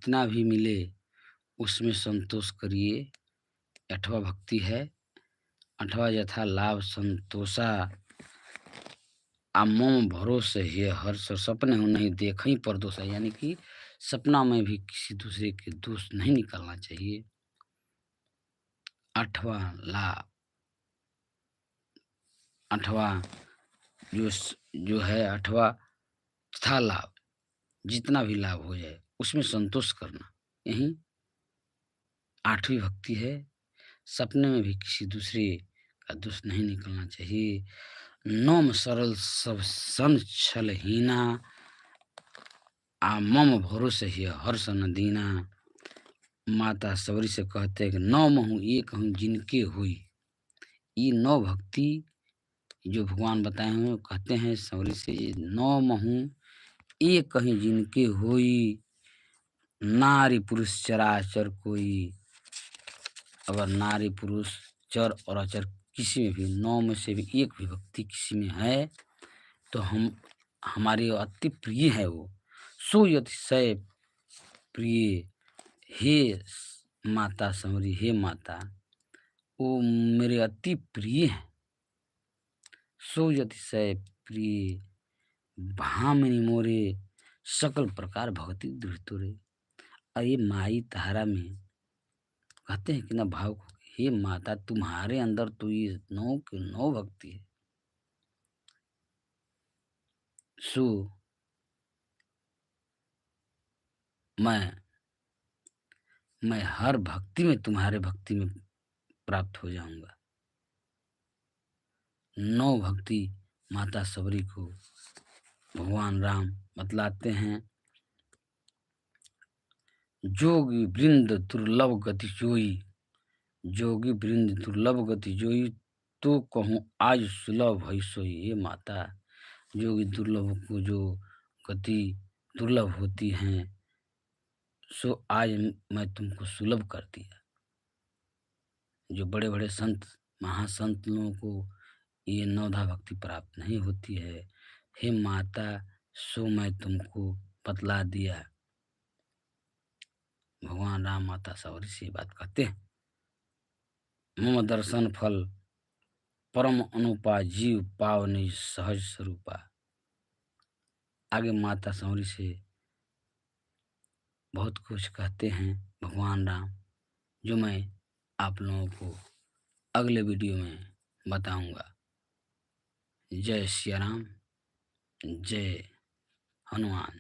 जितना भी मिले उसमें संतोष करिए। 8वां भक्ति है। 8वां यथा लाभ संतोषा मम भरोसे ये हर्ष सपने हो नहीं देखई परदोषा, यानी कि सपना में भी किसी दूसरे के दोष नहीं निकालना चाहिए। 8वां लाभ 8वां जो है 8वां था लाभ, जितना भी लाभ हो जाए उसमें संतोष करना, यही 8वीं भक्ति है। सपने में भी किसी दूसरे का दोष नहीं निकलना चाहिए। नोम सरल सब सन छल हीना मम भरोसे ही हर्ष न दीना। माता सबरी से कहते हैं कि नौ महू ये कहूँ जिनके हुई। ये 9 भक्ति जो भगवान बताए हुए वो कहते हैं सबरी से, ये 9 महू ये कहीं जिनके हुई। नारी पुरुष चराचर कोई। अगर नारी पुरुष चर और अचर किसी में भी 9 में से भी एक भी भक्ति किसी में है तो हमारी अति प्रिय है वो। सो अतिशय प्रिय हे माता समरी, हे माता वो मेरे अति प्रिय हैं। सो अतिशय प्रिय भामिनी मोरे सकल प्रकार भक्ति दृढ़। ये माई तारा में कहते हैं कि ना भाव को, हे माता तुम्हारे अंदर तो ये 9 के 9 भक्ति है। सो मैं हर भक्ति में तुम्हारे भक्ति में प्राप्त हो जाऊंगा। 9 भक्ति माता सबरी को भगवान राम बतलाते हैं। जोगी वृंद दुर्लभ गति जोई, जोगी वृंद दुर्लभ गति जोई, तो कहूँ आज सुलभ है सोई। ये माता जोगी दुर्लभ को जो गति दुर्लभ होती हैं सो आज मैं तुमको सुलभ कर दिया। जो बड़े बड़े संत महासंत लोगों को ये 9धा भक्ति प्राप्त नहीं होती है। हे माता सो मैं तुमको बतला दिया। भगवान राम माता सबरी से बात कहते हैं। मम दर्शन फल परम अनुपा जीव पावनी सहज स्वरूपा। आगे माता सबरी से बहुत कुछ कहते हैं भगवान राम, जो मैं आप लोगों को अगले वीडियो में बताऊंगा। जय सिया राम, जय हनुमान।